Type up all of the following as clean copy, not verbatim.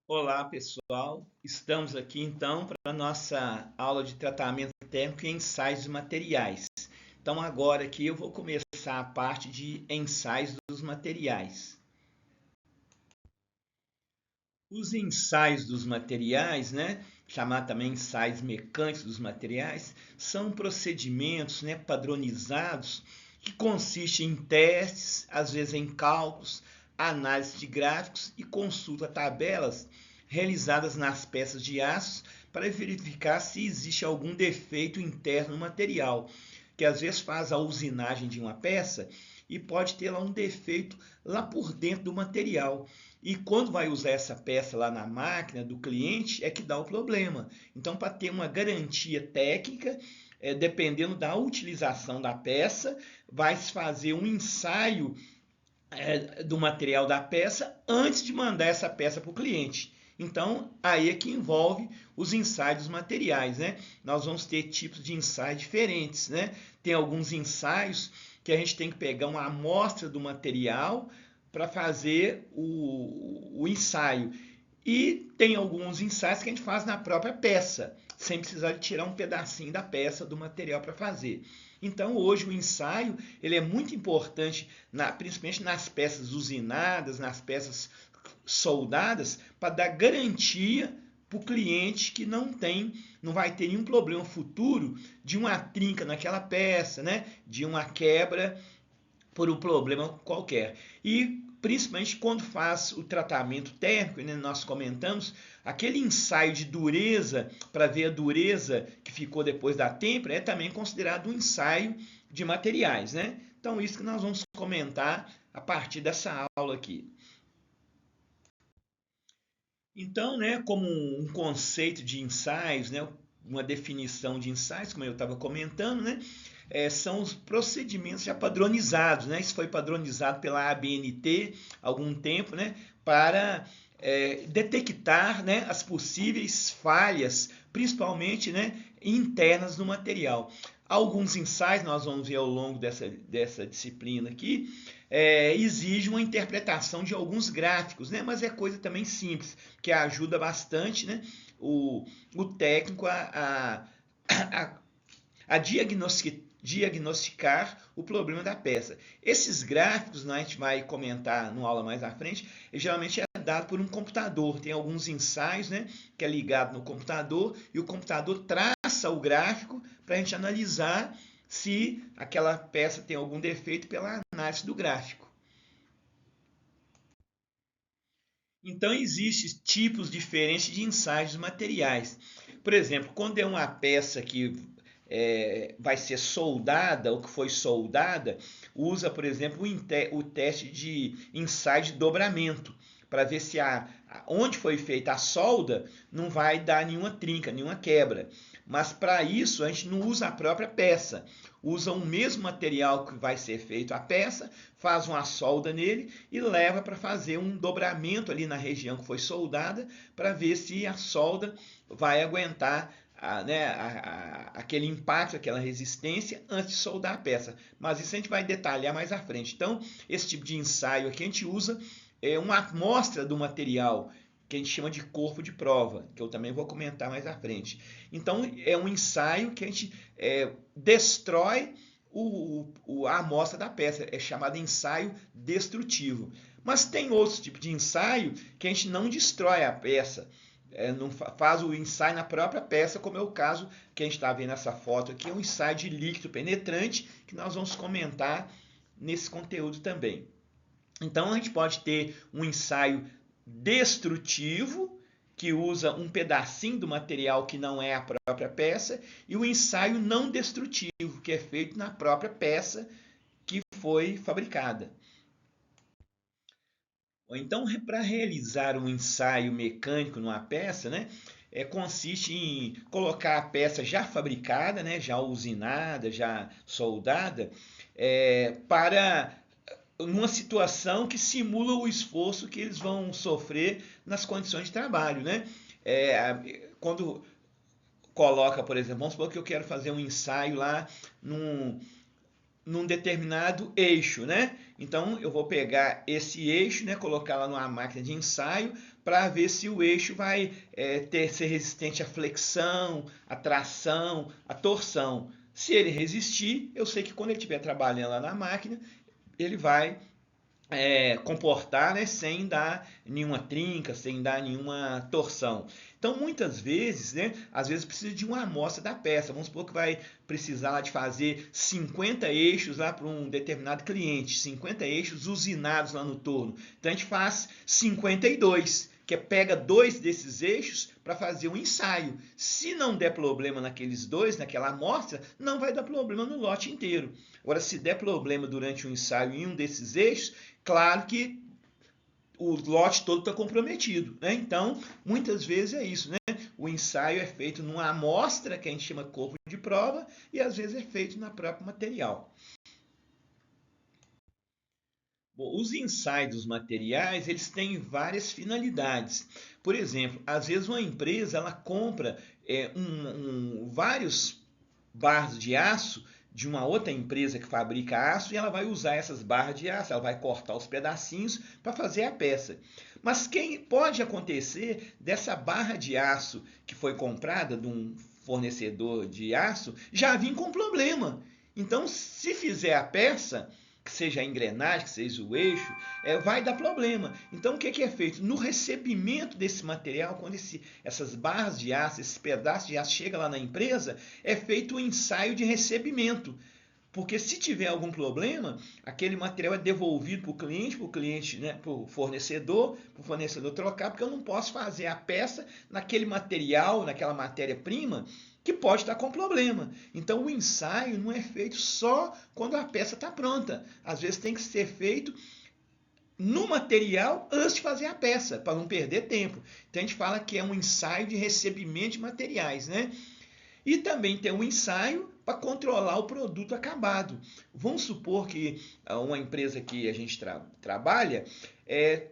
Olá, pessoal. Estamos aqui então para a nossa aula de tratamento térmico e ensaios de materiais. Então, agora aqui eu vou começar a parte de ensaios dos materiais. Os ensaios dos materiais, chamar também ensaios mecânicos dos materiais, são procedimentos, padronizados que consistem em testes, às vezes em cálculos, análise de gráficos e consulta tabelas realizadas nas peças de aço para verificar se existe algum defeito interno no material, que às vezes faz a usinagem de uma peça e pode ter lá um defeito lá por dentro do material. E quando vai usar essa peça lá na máquina do cliente é que dá o problema. Então, para ter uma garantia técnica, dependendo da utilização da peça, vai se fazer um ensaio do material da peça antes de mandar essa peça para o cliente. Então, aí é que envolve os ensaios dos materiais, né? Nós vamos ter tipos de ensaios diferentes, né? Tem alguns ensaios que a gente tem que pegar uma amostra do material para fazer o ensaio. E tem alguns ensaios que a gente faz na própria peça, sem precisar de tirar um pedacinho da peça do material para fazer. Então, hoje o ensaio ele é muito importante, principalmente nas peças usinadas, nas peças soldadas, para dar garantia para o cliente que não vai ter nenhum problema futuro de uma trinca naquela peça, de uma quebra por um problema qualquer. E principalmente quando faz o tratamento térmico, nós comentamos, aquele ensaio de dureza, para ver a dureza que ficou depois da têmpera, é também considerado um ensaio de materiais. Então, isso que nós vamos comentar a partir dessa aula aqui. Então, como um conceito de ensaios, uma definição de ensaios, como eu estava comentando, são os procedimentos já padronizados. Isso foi padronizado pela ABNT há algum tempo, para detectar as possíveis falhas, principalmente internas do material. Alguns ensaios, nós vamos ver ao longo dessa disciplina aqui, exige uma interpretação de alguns gráficos, mas é coisa também simples, que ajuda bastante o técnico a diagnosticar o problema da peça. Esses gráficos, a gente vai comentar numa aula mais à frente, geralmente é dado por um computador. Tem alguns ensaios, que é ligado no computador e o computador traça o gráfico para a gente analisar se aquela peça tem algum defeito pela análise do gráfico. Então, existem tipos diferentes de ensaios de materiais. Por exemplo, quando é uma peça que vai ser soldada ou que foi soldada, usa, por exemplo, o teste de ensaio de dobramento, para ver se onde foi feita a solda não vai dar nenhuma trinca, nenhuma quebra. Mas para isso a gente não usa a própria peça, usa o mesmo material que vai ser feito a peça, faz uma solda nele e leva para fazer um dobramento ali na região que foi soldada, para ver se a solda vai aguentar aquele impacto, aquela resistência antes de soldar a peça. Mas isso a gente vai detalhar mais à frente. Então, esse tipo de ensaio aqui a gente usa uma amostra do material, que a gente chama de corpo de prova, que eu também vou comentar mais à frente. Então, é um ensaio que a gente destrói a amostra da peça, é chamado ensaio destrutivo. Mas tem outros tipos de ensaio que a gente não destrói a peça, não faz o ensaio na própria peça, como é o caso que a gente está vendo nessa foto aqui, é um ensaio de líquido penetrante, que nós vamos comentar nesse conteúdo também. Então, a gente pode ter um ensaio destrutivo, que usa um pedacinho do material que não é a própria peça, e o ensaio não destrutivo, que é feito na própria peça que foi fabricada. Ou então, para realizar um ensaio mecânico numa peça, consiste em colocar a peça já fabricada, já usinada, já soldada, para numa situação que simula o esforço que eles vão sofrer nas condições de trabalho, quando coloca, por exemplo, vamos supor que eu quero fazer um ensaio lá num determinado eixo, né? Então eu vou pegar esse eixo, né, colocar lá numa máquina de ensaio para ver se o eixo vai ser resistente à flexão, à tração, à torção. Se ele resistir, eu sei que quando ele estiver trabalhando lá na máquina, ele vai comportar, né, sem dar nenhuma trinca, sem dar nenhuma torção. Então, muitas vezes, né, às vezes precisa de uma amostra da peça. Vamos supor que vai precisar de fazer 50 eixos lá para um determinado cliente, 50 eixos usinados lá no torno. Então, a gente faz 52, que pega 2 desses eixos para fazer um ensaio. Se não der problema naqueles 2, naquela amostra, não vai dar problema no lote inteiro. Agora, se der problema durante o ensaio em um desses eixos, claro que o lote todo está comprometido, né? Então, muitas vezes é isso, né? O ensaio é feito numa amostra, que a gente chama corpo de prova, e às vezes é feito na própria material. Bom, os ensaios dos materiais, eles têm várias finalidades. Por exemplo, às vezes uma empresa ela compra vários barras de aço de uma outra empresa que fabrica aço e ela vai usar essas barras de aço, ela vai cortar os pedacinhos para fazer a peça. Mas quem pode acontecer dessa barra de aço que foi comprada de um fornecedor de aço já vir com problema. Então, se fizer a peça, que seja a engrenagem, que seja o eixo, vai dar problema. Então, o que é feito? No recebimento desse material, quando essas barras de aço, esses pedaços de aço chegam lá na empresa, é feito um ensaio de recebimento. Porque se tiver algum problema, aquele material é devolvido para o cliente, né, para o fornecedor trocar, porque eu não posso fazer a peça naquele material, naquela matéria-prima, que pode estar com problema. Então o ensaio não é feito só quando a peça está pronta. Às vezes tem que ser feito no material antes de fazer a peça, para não perder tempo. Então a gente fala que é um ensaio de recebimento de materiais, né? E também tem um ensaio para controlar o produto acabado. Vamos supor que uma empresa que a gente trabalha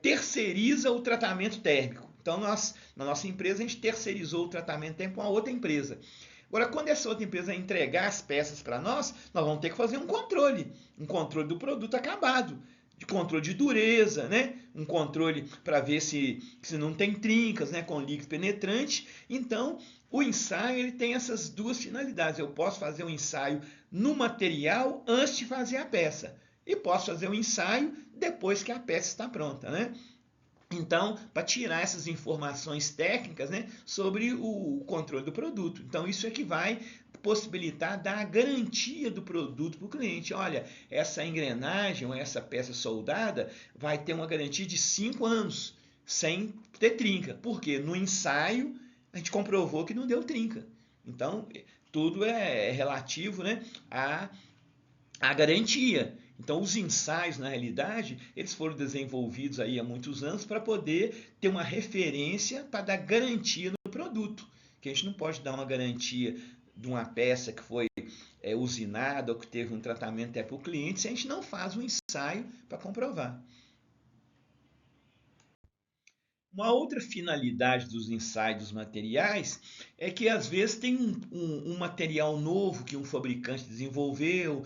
terceiriza o tratamento térmico. Então, na nossa empresa, a gente terceirizou o tratamento térmico para uma outra empresa. Agora, quando essa outra empresa entregar as peças para nós vamos ter que fazer um controle do produto acabado, de controle de dureza, né? Um controle para ver se não tem trincas, né? Com líquido penetrante. Então, o ensaio ele tem essas duas finalidades. Eu posso fazer um ensaio no material antes de fazer a peça e posso fazer um ensaio depois que a peça está pronta, né? Então, para tirar essas informações técnicas, né, sobre o controle do produto. Então, isso é que vai possibilitar dar a garantia do produto para o cliente. Olha, essa engrenagem ou essa peça soldada vai ter uma garantia de 5 anos sem ter trinca. Porque no ensaio a gente comprovou que não deu trinca. Então, tudo é relativo, né, à garantia. Então, os ensaios, na realidade, eles foram desenvolvidos aí há muitos anos para poder ter uma referência para dar garantia no produto. Que a gente não pode dar uma garantia de uma peça que foi usinada ou que teve um tratamento até para o cliente se a gente não faz um ensaio para comprovar. Uma outra finalidade dos ensaios dos materiais é que às vezes tem um material novo que um fabricante desenvolveu,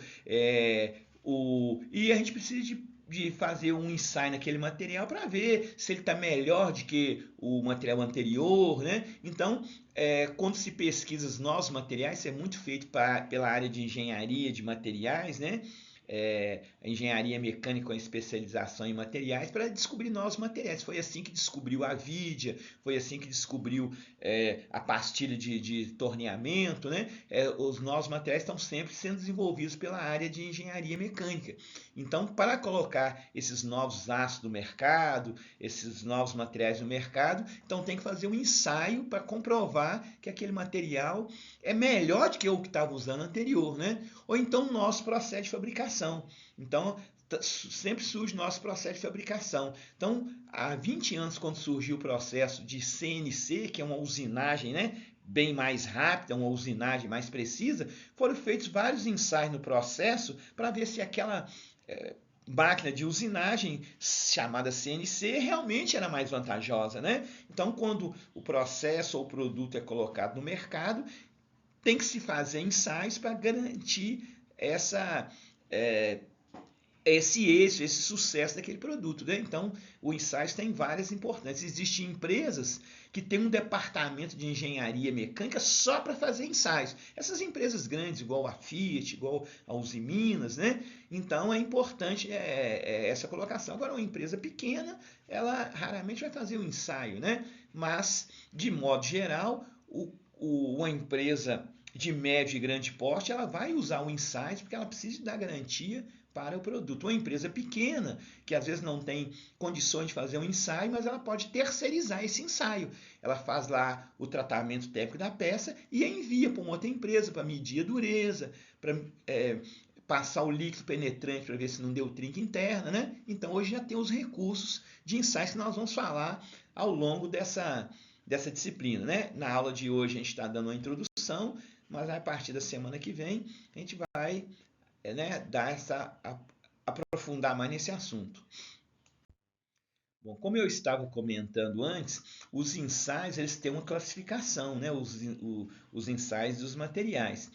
e a gente precisa de fazer um ensaio naquele material para ver se ele está melhor do que o material anterior, né? Então, quando se pesquisa os novos materiais, isso é muito feito pela área de engenharia de materiais, né? A engenharia mecânica com especialização em materiais para descobrir novos materiais. Foi assim que descobriu a vidia, foi assim que descobriu a pastilha de torneamento, né? Os novos materiais estão sempre sendo desenvolvidos pela área de engenharia mecânica. Então, para colocar esses novos aços no mercado, esses novos materiais no mercado, então tem que fazer um ensaio para comprovar que aquele material é melhor do que o que estava usando anterior, né? Ou então o nosso processo de fabricação. Então, sempre surge o nosso processo de fabricação. Então, há 20 anos, quando surgiu o processo de CNC, que é uma usinagem, né, bem mais rápida, uma usinagem mais precisa, foram feitos vários ensaios no processo para ver se aquela máquina de usinagem chamada CNC realmente era mais vantajosa, né? Então, quando o processo ou o produto é colocado no mercado, tem que se fazer ensaios para garantir esse êxito, esse sucesso daquele produto, né? Então, o ensaio tem várias importâncias. Existem empresas que têm um departamento de engenharia mecânica só para fazer ensaios. Essas empresas grandes, igual a Fiat, igual a Uzi Minas, né? Então, é importante essa colocação. Agora, uma empresa pequena, ela raramente vai fazer o ensaio, né? Mas, de modo geral, uma empresa de médio e grande porte, ela vai usar o ensaio porque ela precisa dar garantia para o produto. Uma empresa pequena, que às vezes não tem condições de fazer um ensaio, mas ela pode terceirizar esse ensaio. Ela faz lá o tratamento técnico da peça e envia para uma outra empresa para medir a dureza, para passar o líquido penetrante para ver se não deu trinca interna, né? Então hoje já tem os recursos de ensaios que nós vamos falar ao longo dessa disciplina, né? Na aula de hoje a gente está dando uma introdução, mas a partir da semana que vem a gente vai dar aprofundar mais nesse assunto. Bom, como eu estava comentando antes, os ensaios eles têm uma classificação, né? Os ensaios dos materiais.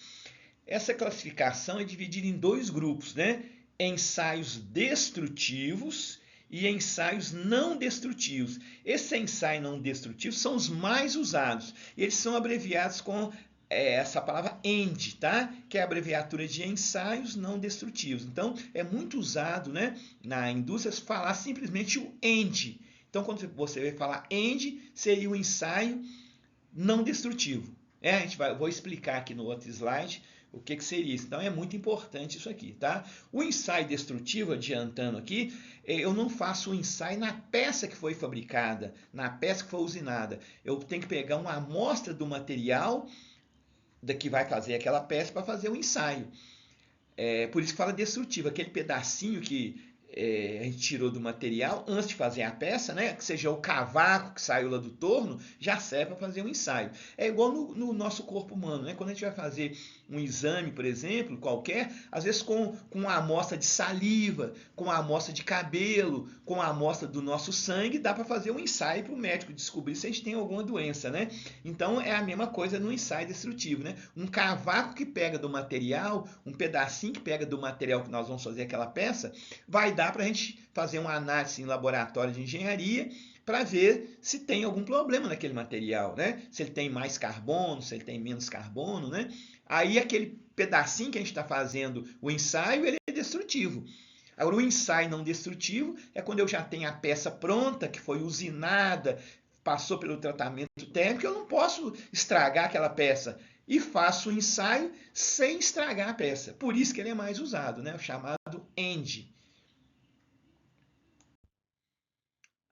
Essa classificação é dividida em dois grupos, né? Ensaios destrutivos e ensaios não destrutivos. Esses ensaios não destrutivos são os mais usados. Eles são abreviados com essa palavra END, tá? Que é a abreviatura de ensaios não destrutivos. Então, é muito usado, né, na indústria falar simplesmente o END. Então, quando você vai falar END, seria o ensaio não destrutivo. Vou explicar aqui no outro slide o que seria isso. Então, é muito importante isso aqui, tá? O ensaio destrutivo, adiantando aqui, eu não faço o ensaio na peça que foi fabricada, na peça que foi usinada. Eu tenho que pegar uma amostra do material que vai fazer aquela peça para fazer o ensaio. Por isso que fala destrutivo, aquele pedacinho que a gente tirou do material antes de fazer a peça, né? Que seja o cavaco que saiu lá do torno, já serve para fazer um ensaio. É igual no nosso corpo humano, né? Quando a gente vai fazer um exame, por exemplo, qualquer, às vezes com uma amostra de saliva, com uma amostra de cabelo, com a amostra do nosso sangue, dá para fazer um ensaio para o médico descobrir se a gente tem alguma doença, né? Então é a mesma coisa no ensaio destrutivo, né? Um cavaco que pega do material, um pedacinho que pega do material que nós vamos fazer aquela peça, vai dar para a gente fazer uma análise em laboratório de engenharia para ver se tem algum problema naquele material, né? Se ele tem mais carbono, se ele tem menos carbono, né? Aí aquele pedacinho que a gente está fazendo o ensaio, ele é destrutivo. Agora, o ensaio não destrutivo é quando eu já tenho a peça pronta, que foi usinada, passou pelo tratamento térmico, eu não posso estragar aquela peça. E faço o ensaio sem estragar a peça. Por isso que ele é mais usado, né? O chamado END.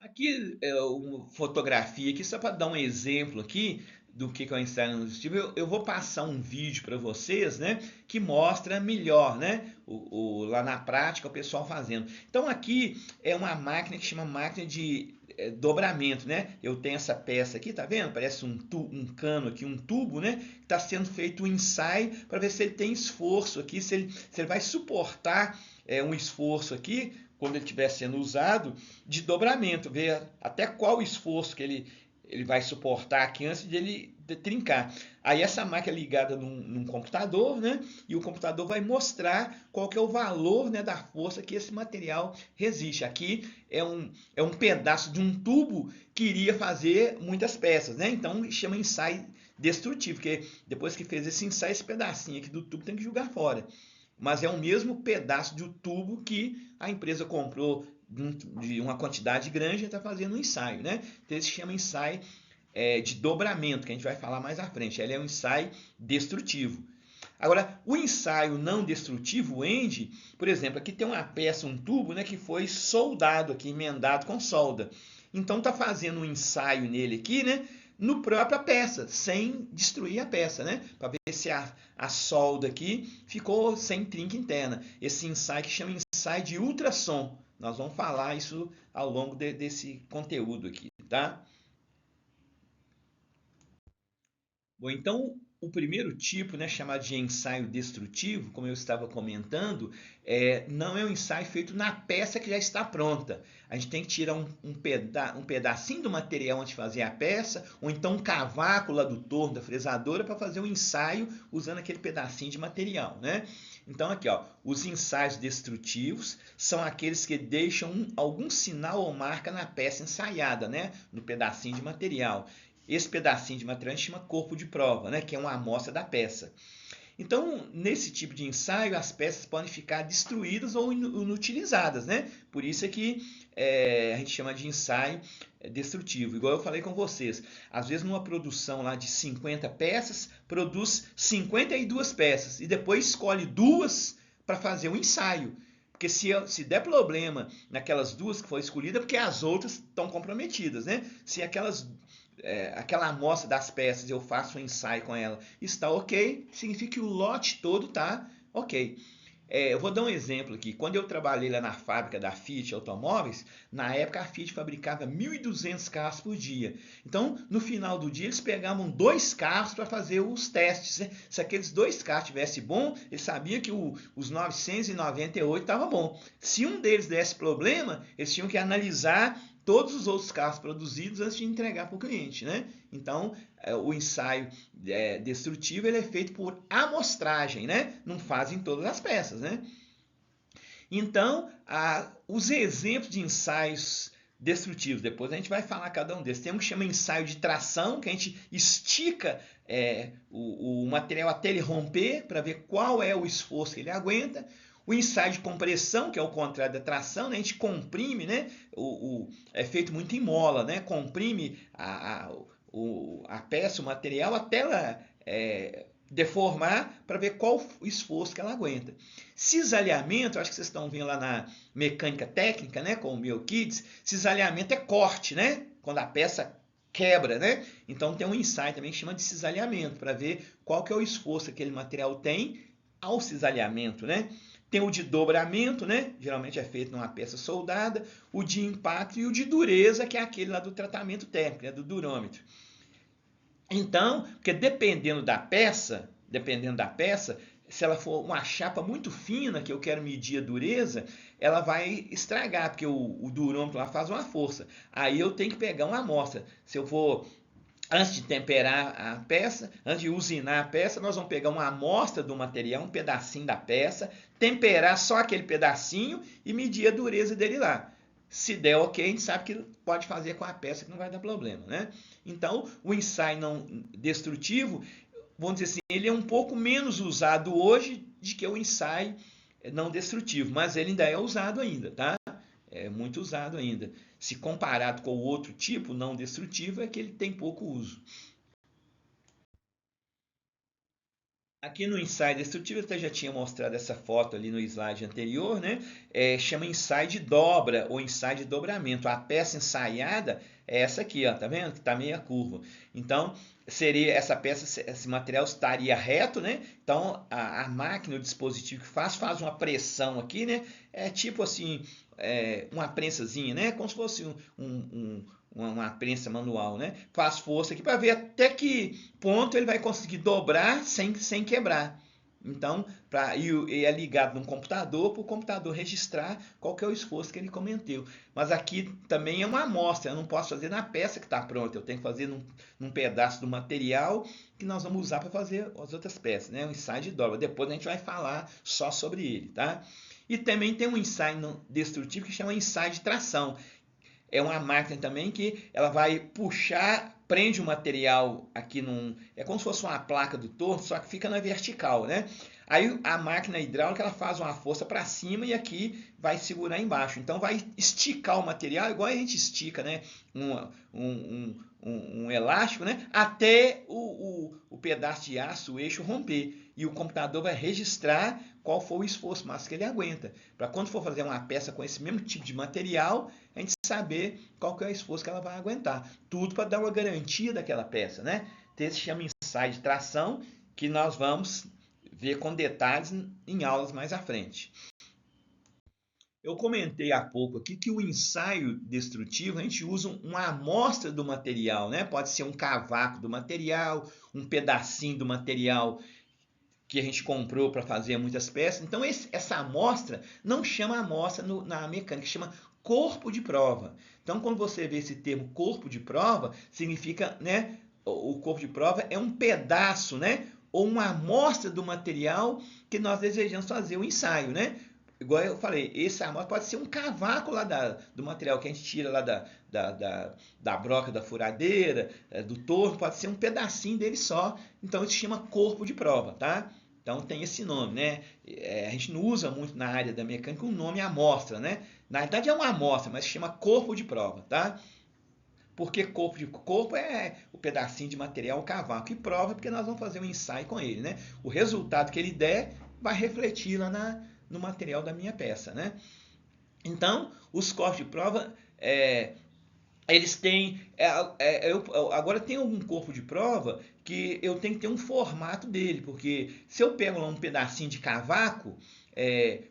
Aqui é uma fotografia aqui só para dar um exemplo aqui do que é o ensaio não destrutivo. Eu vou passar um vídeo para vocês, né, que mostra melhor, né, lá na prática o pessoal fazendo. Então aqui é uma máquina que chama máquina de dobramento, né? Eu tenho essa peça aqui, tá vendo? Parece um cano aqui, um tubo, né? Está sendo feito um ensaio para ver se ele tem esforço aqui, se ele vai suportar um esforço aqui quando ele estiver sendo usado, de dobramento, ver até qual esforço que ele vai suportar aqui antes de ele trincar. Aí essa máquina é ligada num computador, né? E o computador vai mostrar qual que é o valor, né, da força que esse material resiste. Aqui é um pedaço de um tubo que iria fazer muitas peças, né? Então chama ensaio destrutivo, porque depois que fez esse ensaio, esse pedacinho aqui do tubo tem que jogar fora. Mas é o mesmo pedaço de tubo que a empresa comprou de uma quantidade grande e está fazendo um ensaio, né? Então esse se chama ensaio de dobramento, que a gente vai falar mais à frente. Ele é um ensaio destrutivo. Agora, o ensaio não destrutivo, o END, por exemplo, aqui tem uma peça, um tubo, né, que foi soldado aqui, emendado com solda. Então está fazendo um ensaio nele aqui, né, no própria peça, sem destruir a peça, né, para ver se a solda aqui ficou sem trinca interna. Esse ensaio que chama ensaio de ultrassom. Nós vamos falar isso ao longo desse conteúdo aqui, tá? Bom, então O primeiro tipo, né, chamado de ensaio destrutivo, como eu estava comentando, não é um ensaio feito na peça que já está pronta. A gente tem que tirar um pedacinho do material antes de fazer a peça, ou então um cavaco lá do torno da fresadora para fazer um ensaio usando aquele pedacinho de material, né? Então aqui, ó, os ensaios destrutivos são aqueles que deixam algum sinal ou marca na peça ensaiada, né, no pedacinho de material. Esse pedacinho de material a gente chama corpo de prova, né, que é uma amostra da peça. Então, nesse tipo de ensaio, as peças podem ficar destruídas ou inutilizadas, né? Por isso é que a gente chama de ensaio destrutivo. Igual eu falei com vocês, às vezes numa produção lá de 50 peças, produz 52 peças e depois escolhe duas para fazer o ensaio. Porque se der problema naquelas duas que foram escolhidas, é porque as outras estão comprometidas, né? Se aquela amostra das peças eu faço um ensaio com ela, está ok, significa que o lote todo está ok. Eu vou dar um exemplo aqui. Quando eu trabalhei lá na fábrica da Fiat Automóveis, na época a Fiat fabricava 1.200 carros por dia. Então, no final do dia, eles pegavam 2 carros para fazer os testes, né? Se aqueles 2 carros tivessem bom, eles sabiam que os 998 estavam bom. Se um deles desse problema, eles tinham que analisar todos os outros carros produzidos antes de entregar para o cliente, né? Então, o ensaio destrutivo ele é feito por amostragem, né? Não fazem todas as peças, né? Então, os exemplos de ensaios destrutivos, depois a gente vai falar cada um desses. Tem um que chama ensaio de tração, que a gente estica o material até ele romper, para ver qual é o esforço que ele aguenta. O ensaio de compressão, que é o contrário da tração, né? A gente comprime, né? É feito muito em mola, né? Comprime a peça, o material, até ela deformar para ver qual o esforço que ela aguenta. Cisalhamento, acho que vocês estão vendo lá na mecânica técnica, né? Com o meu Kids, cisalhamento é corte, né? Quando a peça quebra, né? Então tem um ensaio também que chama de cisalhamento, para ver qual que é o esforço que aquele material tem ao cisalhamento, né? Tem o de dobramento, né? Geralmente é feito numa peça soldada, o de impacto e o de dureza, que é aquele lá do tratamento térmico, né? Do durômetro. Então, porque dependendo da peça, se ela for uma chapa muito fina, que eu quero medir a dureza, ela vai estragar, porque o durômetro lá faz uma força. Aí eu tenho que pegar uma amostra. Se eu for antes de temperar a peça, antes de usinar a peça, nós vamos pegar uma amostra do material, um pedacinho da peça, temperar só aquele pedacinho e medir a dureza dele lá. Se der ok, a gente sabe que pode fazer com a peça que não vai dar problema, né? Então, o ensaio não destrutivo, vamos dizer assim, ele é um pouco menos usado hoje do que o ensaio não destrutivo, mas ele ainda é usado ainda, tá? É muito usado ainda. Se comparado com o outro tipo, não destrutivo, é que ele tem pouco uso. Aqui no ensaio destrutivo, eu até já tinha mostrado essa foto ali no slide anterior, né? Chama ensaio de dobra ou ensaio de dobramento. A peça ensaiada é essa aqui, ó, tá vendo? Que está meia curva. Então, seria essa peça, esse material estaria reto, né? Então, a máquina, o dispositivo que faz uma pressão aqui, né? É tipo assim, uma prensazinha, né? Como se fosse uma prensa manual, né? Faz força aqui para ver até que ponto ele vai conseguir dobrar sem quebrar. Então, e é ligado num computador para o computador registrar qual que é o esforço que ele cometeu. Mas aqui também é uma amostra, eu não posso fazer na peça que está pronta, eu tenho que fazer num pedaço do material que nós vamos usar para fazer as outras peças, né? Um ensaio de dobra. Depois a gente vai falar só sobre ele, tá? E também tem um ensaio destrutivo que chama ensaio de tração. É uma máquina também que ela vai puxar, prende o material aqui é como se fosse uma placa do torno, só que fica na vertical, né? Aí a máquina hidráulica ela faz uma força para cima e aqui vai segurar embaixo. Então vai esticar o material, igual a gente estica, né? Um elástico, né? Até o pedaço de aço, o eixo romper. E o computador vai registrar qual foi o esforço máximo que ele aguenta. Para quando for fazer uma peça com esse mesmo tipo de material, a gente saber qual que é o esforço que ela vai aguentar. Tudo para dar uma garantia daquela peça, né? Então, esse chama ensaio de tração, que nós vamos ver com detalhes em aulas mais à frente. Eu comentei há pouco aqui que o ensaio destrutivo a gente usa uma amostra do material, né? Pode ser um cavaco do material, um pedacinho do material que a gente comprou para fazer muitas peças. Então essa amostra não chama amostra na mecânica, chama corpo de prova. Então quando você vê esse termo corpo de prova, significa, né? O corpo de prova é um pedaço, né? Ou uma amostra do material que nós desejamos fazer o ensaio, né? Igual eu falei, esse amostra pode ser um cavaco lá do material que a gente tira lá da broca da furadeira, do torno, pode ser um pedacinho dele só. Então isso se chama corpo de prova, tá? Então tem esse nome, né? A gente não usa muito na área da mecânica o nome amostra, né? Na verdade é uma amostra, mas se chama corpo de prova, tá? Porque corpo é o pedacinho de material, o cavaco, e prova porque nós vamos fazer um ensaio com ele, né? O resultado que ele der vai refletir lá no material da minha peça, né? Então, os corpos de prova, eles têm. Agora tem algum corpo de prova que eu tenho que ter um formato dele, porque se eu pego lá um pedacinho de cavaco,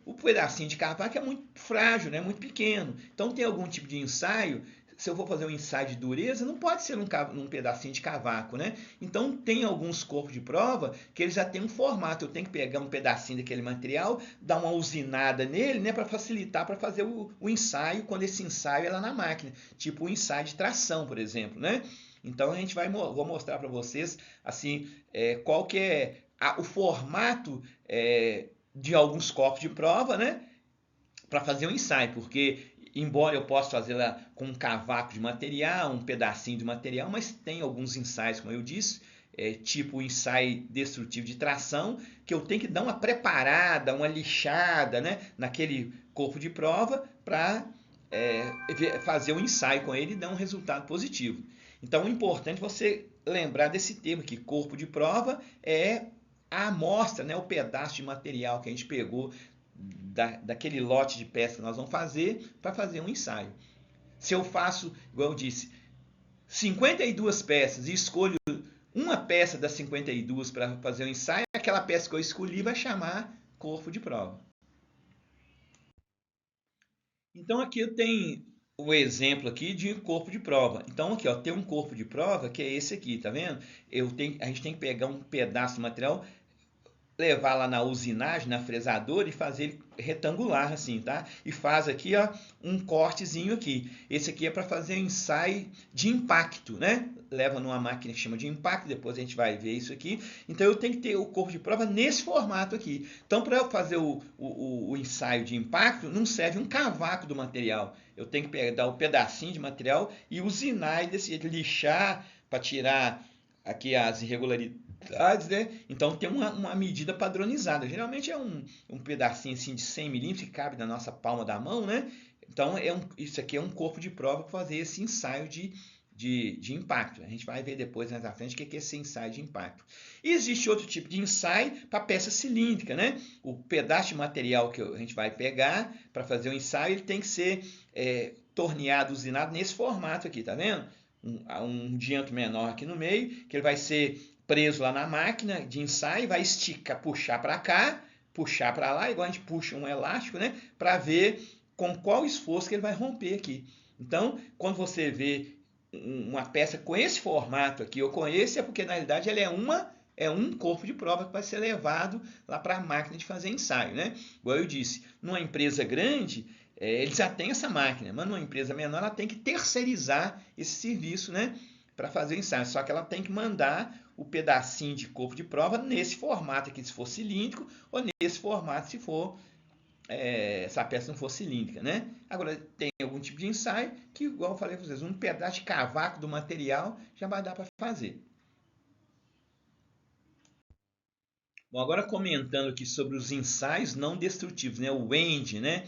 o pedacinho de cavaco é muito frágil, né? Muito pequeno. Então tem algum tipo de ensaio. Se eu for fazer um ensaio de dureza, não pode ser num pedacinho de cavaco, né? Então tem alguns corpos de prova que eles já têm um formato. Eu tenho que pegar um pedacinho daquele material, dar uma usinada nele, né, para facilitar para fazer o ensaio quando esse ensaio é lá na máquina, tipo o ensaio de tração, por exemplo, né? Então a gente vou mostrar para vocês assim qual que é o formato de alguns corpos de prova, né? Para fazer um ensaio, porque embora eu possa fazer lá com um cavaco de material, um pedacinho de material, mas tem alguns ensaios, como eu disse, tipo o ensaio destrutivo de tração, que eu tenho que dar uma preparada, uma lixada, né, naquele corpo de prova para fazer um ensaio com ele e dar um resultado positivo. Então é importante você lembrar desse termo que corpo de prova é a amostra, né, o pedaço de material que a gente pegou daquele lote de peças que nós vamos fazer para fazer um ensaio. Se eu faço, igual eu disse, 52 peças e escolho uma peça das 52 para fazer o ensaio, aquela peça que eu escolhi vai chamar corpo de prova. Então aqui eu tenho o exemplo aqui de corpo de prova. Então aqui ó, tem um corpo de prova que é esse aqui, tá vendo? A gente tem que pegar um pedaço do material, levar lá na usinagem, na fresadora e fazer ele retangular assim, tá? E faz aqui, ó, um cortezinho aqui. Esse aqui é para fazer ensaio de impacto, né? Leva numa máquina que chama de impacto, depois a gente vai ver isso aqui. Então eu tenho que ter o corpo de prova nesse formato aqui. Então para eu fazer o ensaio de impacto, não serve um cavaco do material. Eu tenho que pegar o pedacinho de material e usinar e desse jeito, lixar para tirar aqui as irregularidades, né? Então tem uma medida padronizada. Geralmente é um pedacinho assim de 100 milímetros que cabe na nossa palma da mão, né? Então isso aqui é um corpo de prova para fazer esse ensaio de impacto. A gente vai ver depois mais à frente o que é esse ensaio de impacto. E existe outro tipo de ensaio para peça cilíndrica, né? O pedaço de material que a gente vai pegar para fazer o ensaio, ele tem que ser torneado, usinado nesse formato aqui, tá vendo? Um diâmetro menor aqui no meio, que ele vai ser preso lá na máquina de ensaio, vai esticar, puxar para cá, puxar para lá, igual a gente puxa um elástico, né? Para ver com qual esforço que ele vai romper aqui. Então, quando você vê uma peça com esse formato aqui ou com esse, é porque na realidade ela é um corpo de prova que vai ser levado lá para a máquina de fazer ensaio, né? Igual eu disse, numa empresa grande, eles já têm essa máquina, mas numa empresa menor ela tem que terceirizar esse serviço, né, para fazer o ensaio. Só que ela tem que mandar o pedacinho de corpo de prova nesse formato aqui, se for cilíndrico, ou nesse formato se for essa peça não for cilíndrica, né? Agora tem algum tipo de ensaio que, igual eu falei para vocês, um pedaço de cavaco do material já vai dar para fazer. Bom, agora comentando aqui sobre os ensaios não destrutivos, né, o END, né?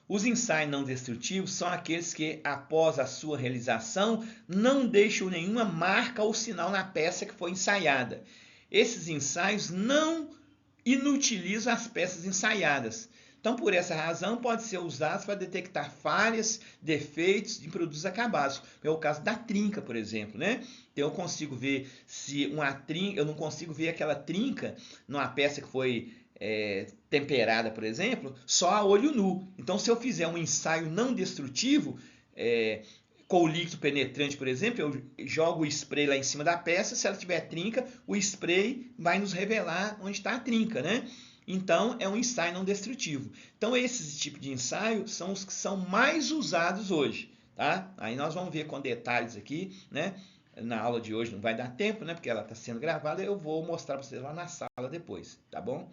Os ensaios não destrutivos são aqueles que, após a sua realização, não deixam nenhuma marca ou sinal na peça que foi ensaiada. Esses ensaios não inutilizam as peças ensaiadas. Então, por essa razão, pode ser usado para detectar falhas, defeitos em produtos acabados. É o caso da trinca, por exemplo, né? Então, eu consigo ver se uma trinca, eu não consigo ver aquela trinca numa peça que foi temperada, por exemplo, só a olho nu. Então, se eu fizer um ensaio não destrutivo, com o líquido penetrante, por exemplo, eu jogo o spray lá em cima da peça, se ela tiver trinca, o spray vai nos revelar onde está a trinca, né? Então, é um ensaio não destrutivo. Então, esses tipos de ensaio são os que são mais usados hoje, tá? Aí nós vamos ver com detalhes aqui, né? Na aula de hoje não vai dar tempo, né? Porque ela está sendo gravada, eu vou mostrar para vocês lá na sala depois, tá bom?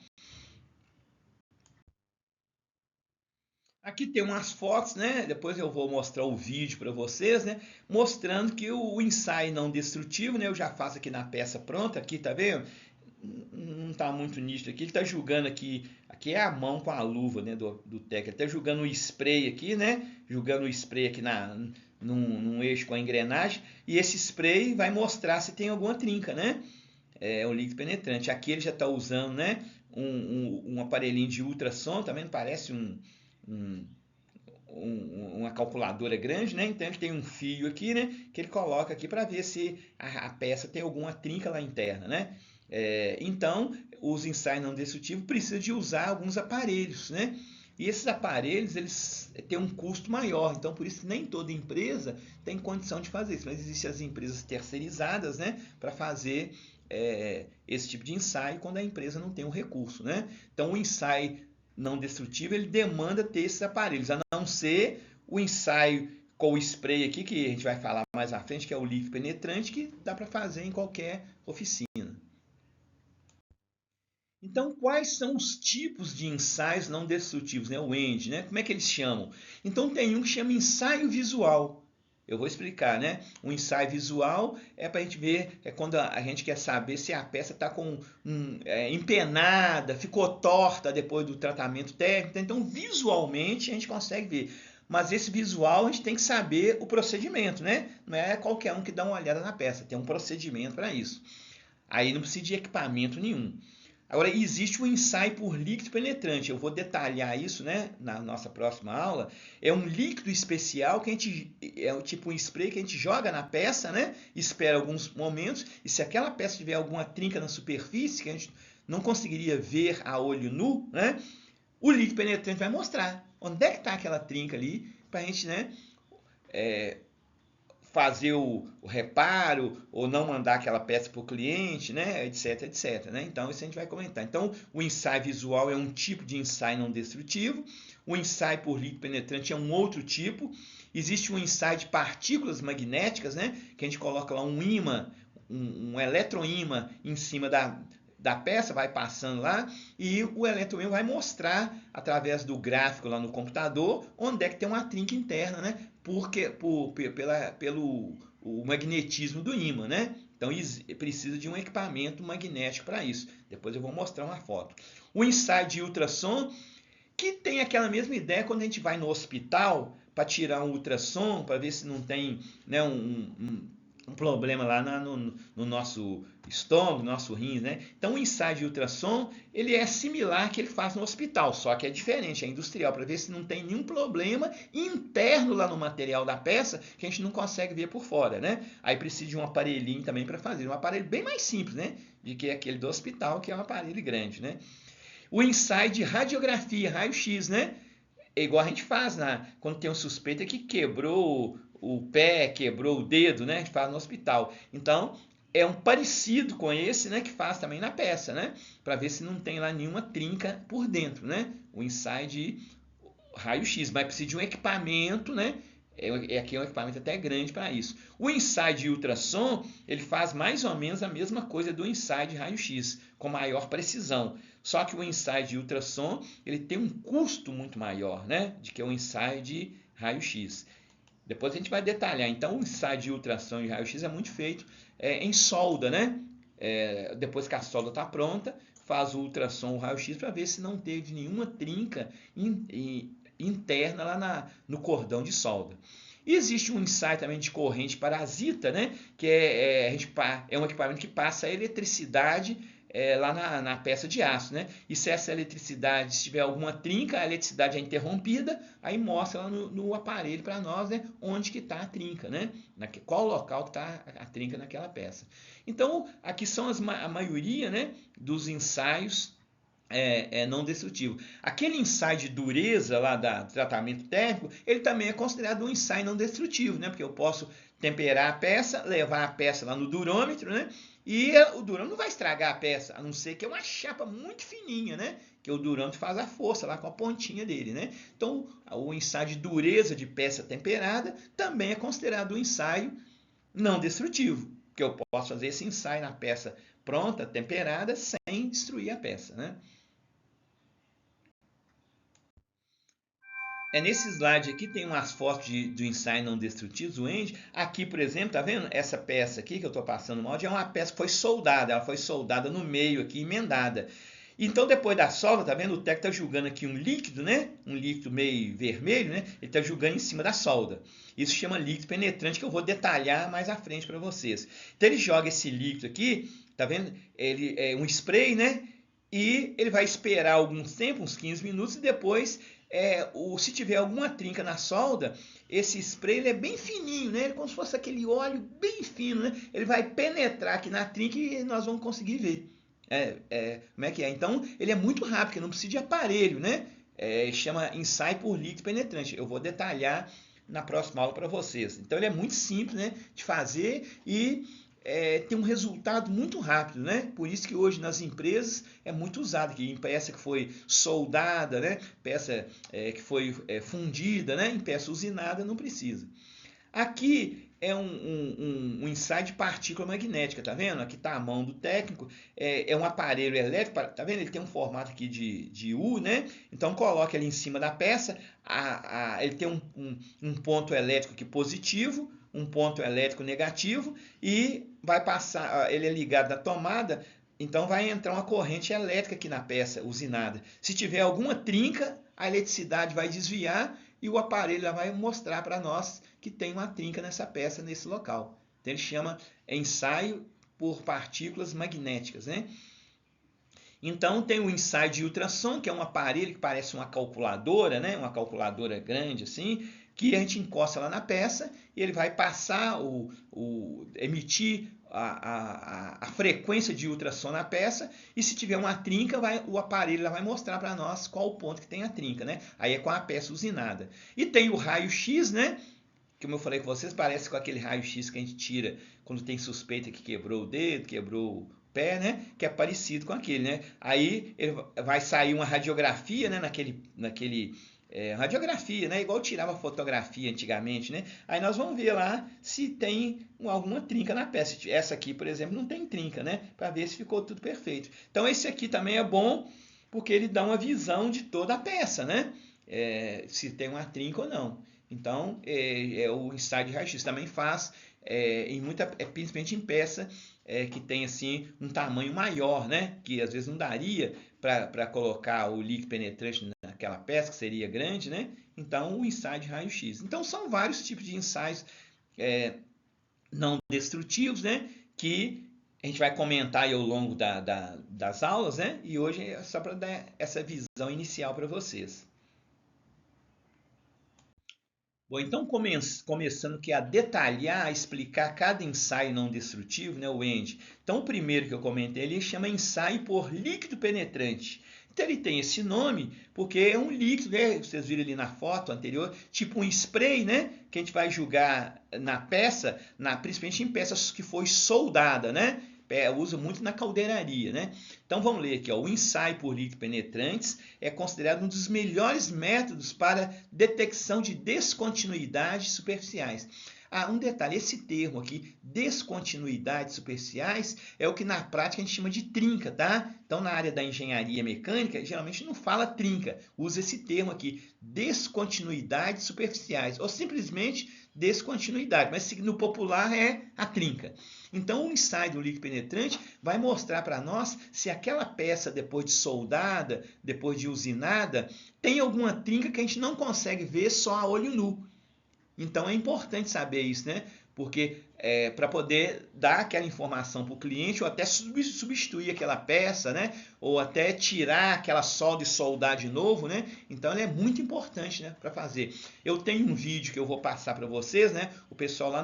Aqui tem umas fotos, né? Depois eu vou mostrar o vídeo para vocês, né? Mostrando que o ensaio não destrutivo, né? Eu já faço aqui na peça pronta, aqui, tá vendo? Não está muito nítido aqui. Ele está julgando aqui, aqui é a mão com a luva, né? Do técnico. Ele está julgando o spray aqui, né? Julgando o spray aqui num eixo com a engrenagem. E esse spray vai mostrar se tem alguma trinca, né? É o líquido penetrante. Aqui ele já está usando, né? Um aparelhinho de ultrassom, também parece um, uma calculadora grande, né? Então ele tem um fio aqui, né? Que ele coloca aqui para ver se a peça tem alguma trinca lá interna, né? Então, os ensaios não destrutivos precisam de usar alguns aparelhos, né? E esses aparelhos, eles têm um custo maior, então por isso que nem toda empresa tem condição de fazer isso, mas existem as empresas terceirizadas, né, para fazer esse tipo de ensaio quando a empresa não tem o recurso, né? Então o ensaio não destrutivo, ele demanda ter esses aparelhos, a não ser o ensaio com o spray aqui, que a gente vai falar mais à frente, que é o líquido penetrante, que dá para fazer em qualquer oficina. Então, quais são os tipos de ensaios não destrutivos, né? O END, né? Como é que eles chamam? Então, tem um que chama ensaio visual. Eu vou explicar, né? O ensaio visual é para a gente ver, é quando a gente quer saber se a peça está empenada, ficou torta depois do tratamento técnico. Então, visualmente, a gente consegue ver. Mas esse visual a gente tem que saber o procedimento, né? Não é qualquer um que dá uma olhada na peça, tem um procedimento para isso. Aí não precisa de equipamento nenhum. Agora, existe o ensaio por líquido penetrante. Eu vou detalhar isso, né, na nossa próxima aula. É um líquido especial que a gente é tipo um spray que a gente joga na peça, né? Espera alguns momentos e se aquela peça tiver alguma trinca na superfície que a gente não conseguiria ver a olho nu, né? O líquido penetrante vai mostrar onde é que está aquela trinca ali para a gente, né, fazer o reparo ou não mandar aquela peça para o cliente, né, etc, etc, né? Então, isso a gente vai comentar. Então, o ensaio visual é um tipo de ensaio não destrutivo, o ensaio por líquido penetrante é um outro tipo, existe um ensaio de partículas magnéticas, né, que a gente coloca lá um ímã, um eletroímã em cima da peça, vai passando lá, e o eletroímã vai mostrar, através do gráfico lá no computador, onde é que tem uma trinca interna, né? Pelo o magnetismo do ímã, né? Então precisa de um equipamento magnético para isso. Depois eu vou mostrar uma foto. O ensaio de ultrassom, que tem aquela mesma ideia quando a gente vai no hospital para tirar um ultrassom, para ver se não tem, né, um problema lá no nosso estômago, no nosso rins, né? Então o ensaio de ultrassom, ele é similar ao que ele faz no hospital, só que é diferente, é industrial, para ver se não tem nenhum problema interno lá no material da peça que a gente não consegue ver por fora, né? Aí precisa de um aparelhinho também para fazer, um aparelho bem mais simples, né? De que aquele do hospital, que é um aparelho grande, né? O ensaio de radiografia, raio-x, né? É igual a gente faz quando tem um suspeito que quebrou o pé, quebrou o dedo, né? A gente faz no hospital. Então, é um parecido com esse, né? Que faz também na peça, né? Para ver se não tem lá nenhuma trinca por dentro, né? O ensaio de raio-x, mas precisa de um equipamento, né? Aqui é um equipamento até grande para isso. O ensaio de ultrassom, ele faz mais ou menos a mesma coisa do ensaio de raio-x, com maior precisão. Só que o ensaio de ultrassom, ele tem um custo muito maior, né? De que o ensaio de raio-x. Depois a gente vai detalhar. Então, o ensaio de ultrassom e raio-x é muito feito em solda, né? Depois que a solda está pronta, faz o ultrassom, o raio-x, para ver se não teve nenhuma trinca interna lá no cordão de solda. E existe um ensaio também de corrente parasita, né? Que é um equipamento que passa a eletricidade lá na peça de aço, né? E se essa eletricidade, se tiver alguma trinca, a eletricidade é interrompida, aí mostra lá no aparelho para nós, né? Onde que está a trinca, né? Qual local que está a trinca naquela peça. Então, aqui são a maioria, né, dos ensaios não destrutivo. Aquele ensaio de dureza lá do tratamento térmico, ele também é considerado um ensaio não destrutivo, né? Porque eu posso temperar a peça, levar a peça lá no durômetro, né? E o durômetro não vai estragar a peça, a não ser que é uma chapa muito fininha, né? Que o durômetro faz a força lá com a pontinha dele, né? Então, o ensaio de dureza de peça temperada também é considerado um ensaio não destrutivo, porque eu posso fazer esse ensaio na peça pronta, temperada, sem destruir a peça, né? Nesse slide aqui tem umas fotos do ensaio não destrutivo, o End. Aqui, por exemplo, tá vendo? Essa peça aqui que eu estou passando mal é uma peça que foi soldada. Ela foi soldada no meio aqui, emendada. Então, depois da solda, tá vendo? O técnico está julgando aqui um líquido, né? Um líquido meio vermelho, né? Ele está julgando em cima da solda. Isso chama líquido penetrante, que eu vou detalhar mais à frente para vocês. Então, ele joga esse líquido aqui, tá vendo? Ele é um spray, né? E ele vai esperar algum tempo, uns 15 minutos, e depois se tiver alguma trinca na solda, esse spray ele é bem fininho, né? Ele é como se fosse aquele óleo bem fino, né? Ele vai penetrar aqui na trinca e nós vamos conseguir ver. Como é que é? Então, ele é muito rápido, porque não precisa de aparelho, né? Chama ensaio por líquido penetrante. Eu vou detalhar na próxima aula para vocês. Então, ele é muito simples, né, de fazer e tem um resultado muito rápido, né? Por isso que hoje nas empresas é muito usado, que em peça que foi soldada, né? Peça que foi fundida, né? Em peça usinada não precisa. Aqui é um ensaio de partícula magnética, tá vendo? Aqui está a mão do técnico, é um aparelho elétrico, tá vendo? Ele tem um formato aqui de U, né? Então coloca ele em cima da peça, ele tem um ponto elétrico aqui positivo, um ponto elétrico negativo e vai passar, ele é ligado na tomada, então vai entrar uma corrente elétrica aqui na peça usinada. Se tiver alguma trinca, a eletricidade vai desviar e o aparelho vai mostrar para nós que tem uma trinca nessa peça, nesse local. Então ele chama ensaio por partículas magnéticas, né? Então tem o ensaio de ultrassom, que é um aparelho que parece uma calculadora, né? Uma calculadora grande assim, que a gente encosta lá na peça e ele vai passar, emitir a frequência de ultrassom na peça, e se tiver uma trinca, o aparelho vai mostrar para nós qual o ponto que tem a trinca, né? Aí é com a peça usinada. E tem o raio-x, né? Que, como eu falei com vocês, parece com aquele raio-x que a gente tira quando tem suspeita que quebrou o dedo, quebrou o pé, né? Que é parecido com aquele, né? Aí ele vai sair uma radiografia, né? Radiografia, né? Igual tirava fotografia antigamente, né? Aí nós vamos ver lá se tem alguma trinca na peça. Essa aqui, por exemplo, não tem trinca, né? Para ver se ficou tudo perfeito. Então esse aqui também é bom porque ele dá uma visão de toda a peça, né? Se tem uma trinca ou não. Então o ensaio de raio-x também faz principalmente em peça que tem assim um tamanho maior, né? Que às vezes não daria para colocar o líquido penetrante naquela peça, que seria grande, né? Então, o ensaio de raio-x. Então, são vários tipos de ensaios não destrutivos, né? Que a gente vai comentar aí ao longo das aulas, né? E hoje é só para dar essa visão inicial para vocês. Bom, então começando a detalhar, a explicar cada ensaio não destrutivo, né, o END. Então o primeiro que eu comentei ele chama ensaio por líquido penetrante. Então ele tem esse nome porque é um líquido, né, vocês viram ali na foto anterior, tipo um spray, né, que a gente vai jogar na peça, principalmente em peças que foi soldada, né? Usa muito na caldeiraria, né? Então vamos ler aqui, ó. O ensaio por líquido penetrantes é considerado um dos melhores métodos para detecção de descontinuidades superficiais. Um detalhe, esse termo aqui, descontinuidades superficiais, é o que na prática a gente chama de trinca, tá? Então na área da engenharia mecânica, geralmente não fala trinca, usa esse termo aqui, descontinuidades superficiais, ou simplesmente descontinuidade, mas no popular é a trinca. Então o ensaio do líquido penetrante vai mostrar para nós se aquela peça depois de soldada, depois de usinada, tem alguma trinca que a gente não consegue ver só a olho nu. Então é importante saber isso, né? Porque para poder dar aquela informação para o cliente ou até substituir aquela peça, né? Ou até tirar aquela solda e soldar de novo, né? Então ele é muito importante, né, para fazer. Eu tenho um vídeo que eu vou passar para vocês, né? O pessoal lá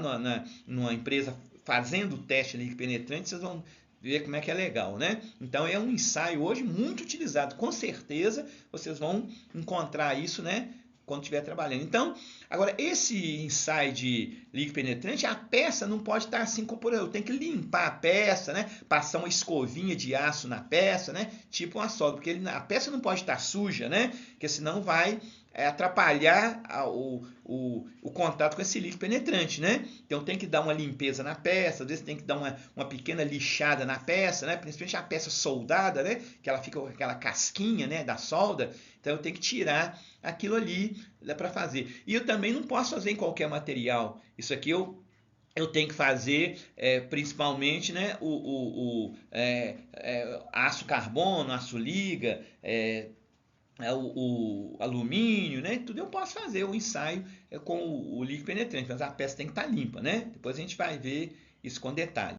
numa empresa fazendo o teste líquido penetrante, vocês vão ver como é que é legal, né? Então é um ensaio hoje muito utilizado. Com certeza vocês vão encontrar isso, né? Quando estiver trabalhando. Então, agora, esse ensaio de líquido penetrante, a peça não pode estar assim eu tenho que limpar a peça, né? Passar uma escovinha de aço na peça, né? Tipo uma solda, porque a peça não pode estar suja, né? Porque senão vai atrapalhar o contato com esse líquido penetrante, né? Então tem que dar uma limpeza na peça, às vezes tem que dar uma pequena lixada na peça, né? Principalmente a peça soldada, né? Que ela fica com aquela casquinha, né? Da solda. Então eu tenho que tirar aquilo ali para fazer. E eu também não posso fazer em qualquer material. Isso aqui eu tenho que fazer principalmente, né, aço carbono, aço liga, o alumínio, né? Tudo eu posso fazer o ensaio com o líquido penetrante, mas a peça tem que estar limpa, né? Depois a gente vai ver isso com detalhe.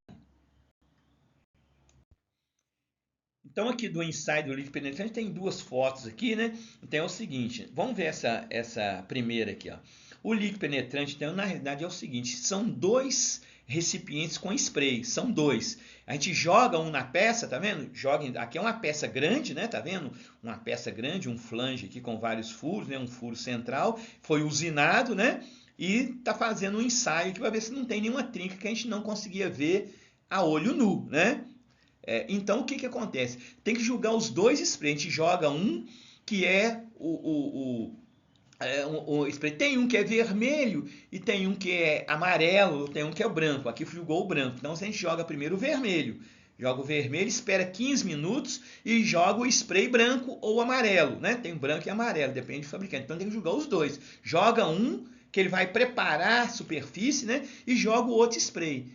Então aqui do ensaio do líquido penetrante tem duas fotos aqui, né? Então é o seguinte, vamos ver essa primeira aqui, ó. O líquido penetrante, então, na realidade é o seguinte, são dois recipientes com spray, são dois. A gente joga um na peça, tá vendo? Aqui é uma peça grande, né? Tá vendo? Uma peça grande, um flange aqui com vários furos, né? Um furo central, foi usinado, né? E tá fazendo um ensaio aqui para ver se não tem nenhuma trinca que a gente não conseguia ver a olho nu, né? Então, o que acontece? Tem que jogar os dois sprays. A gente joga um que é o spray. Tem um que é vermelho e tem um que é amarelo, tem um que é branco. Aqui jogou o branco. Então, a gente joga primeiro o vermelho. Joga o vermelho, espera 15 minutos e joga o spray branco ou amarelo, né? Tem branco e amarelo, depende do fabricante. Então, tem que jogar os dois. Joga um, que ele vai preparar a superfície, né? E joga o outro spray.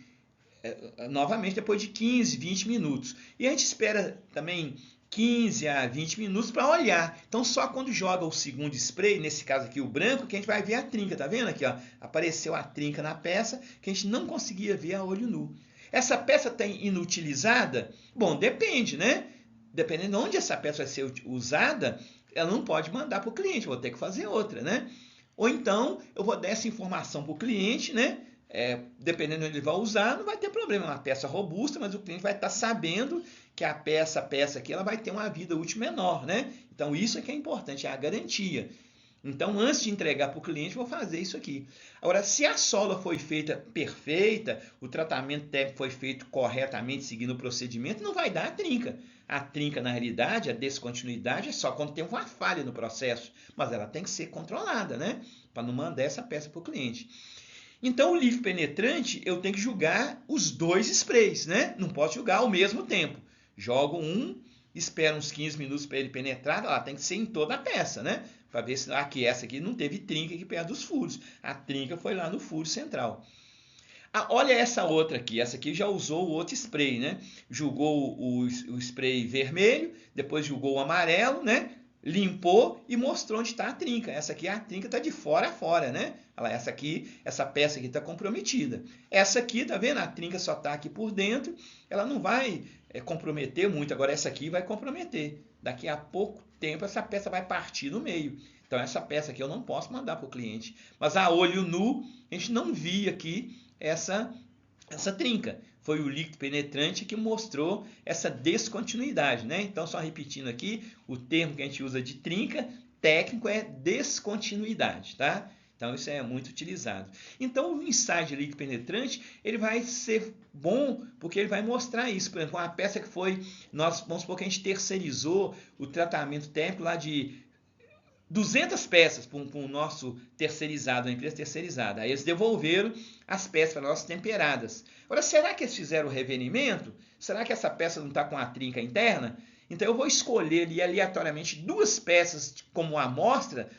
Novamente depois de 15, 20 minutos. E a gente espera também 15 a 20 minutos para olhar. Então só quando joga o segundo spray, nesse caso aqui o branco, que a gente vai ver a trinca. Tá vendo aqui, ó? Apareceu a trinca na peça que a gente não conseguia ver a olho nu. Essa peça está inutilizada? Bom, depende, né? Dependendo de onde essa peça vai ser usada, ela não pode mandar para o cliente, eu vou ter que fazer outra, né? Ou então eu vou dar essa informação para o cliente, né? Dependendo de onde ele vai usar, não vai ter problema. É uma peça robusta, mas o cliente vai estar sabendo que a peça aqui ela vai ter uma vida útil menor, né? Então isso é que é importante, é a garantia. Então, antes de entregar para o cliente, vou fazer isso aqui. Agora, se a solda foi feita perfeita, o tratamento técnico foi feito corretamente, seguindo o procedimento, não vai dar a trinca. A trinca, na realidade, a descontinuidade é só quando tem uma falha no processo, mas ela tem que ser controlada, né? Para não mandar essa peça para o cliente. Então, o líquido penetrante, eu tenho que jogar os dois sprays, né? Não posso jogar ao mesmo tempo. Jogo um, espero uns 15 minutos para ele penetrar, ela tem que ser em toda a peça, né? Para ver se aqui, essa aqui não teve trinca aqui perto dos furos. A trinca foi lá no furo central. Olha essa outra aqui, essa aqui já usou o outro spray, né? Jogou o spray vermelho, depois jogou o amarelo, né? Limpou e mostrou onde está a trinca. Essa aqui, a trinca está de fora a fora, né? Essa peça aqui está comprometida. Essa aqui, tá vendo? A trinca só está aqui por dentro, ela não vai comprometer muito. Agora essa aqui vai comprometer. Daqui a pouco tempo essa peça vai partir no meio. Então essa peça aqui eu não posso mandar para o cliente. Mas a olho nu, a gente não via aqui essa trinca. Foi o líquido penetrante que mostrou essa descontinuidade, né? Então, só repetindo aqui, o termo que a gente usa de trinca técnico é descontinuidade, tá? Então, isso é muito utilizado. Então, o ensaio de líquido penetrante, ele vai ser bom porque ele vai mostrar isso. Por exemplo, uma peça que foi, vamos supor que a gente terceirizou o tratamento técnico lá de 200 peças para o nosso terceirizado, a empresa terceirizada. Aí eles devolveram as peças para nós temperadas. Agora, será que eles fizeram o revenimento? Será que essa peça não está com a trinca interna? Então eu vou escolher ali aleatoriamente 2 peças como amostra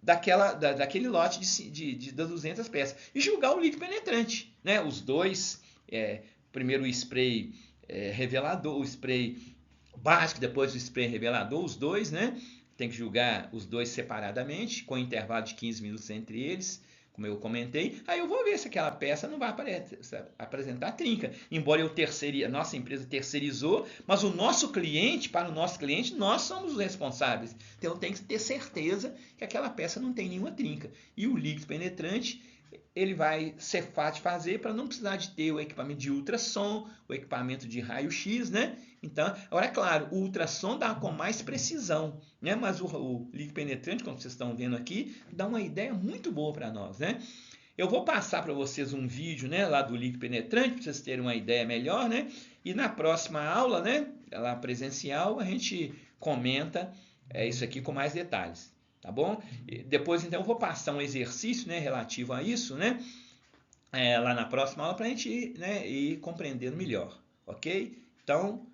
daquele lote de 200 peças e julgar o líquido penetrante, né? Os dois, primeiro o spray revelador, o spray básico, depois o spray revelador, os dois, né? Tem que julgar os dois separadamente, com intervalo de 15 minutos entre eles, como eu comentei. Aí eu vou ver se aquela peça não vai apresentar trinca. Embora a nossa empresa terceirizou, mas para o nosso cliente, nós somos os responsáveis. Então eu tenho que ter certeza que aquela peça não tem nenhuma trinca. E o líquido penetrante, ele vai ser fácil de fazer para não precisar de ter o equipamento de ultrassom, o equipamento de raio-x, né? Então, agora é claro, o ultrassom dá com mais precisão, né? Mas o líquido penetrante, como vocês estão vendo aqui, dá uma ideia muito boa para nós, né? Eu vou passar para vocês um vídeo, né, lá do líquido penetrante, para vocês terem uma ideia melhor, né? E na próxima aula, né, lá presencial, a gente comenta isso aqui com mais detalhes, tá bom? E depois, então, eu vou passar um exercício, né, relativo a isso, né, lá na próxima aula para a gente, né, ir compreendendo melhor, ok? Então,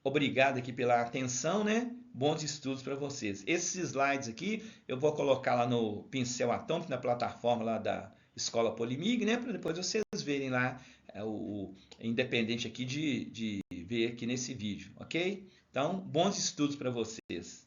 obrigado aqui pela atenção, né? Bons estudos para vocês. Esses slides aqui eu vou colocar lá no Pincel Atômico, na plataforma lá da Escola Polimig, né? Para depois vocês verem lá, independente aqui de ver aqui nesse vídeo, ok? Então, bons estudos para vocês.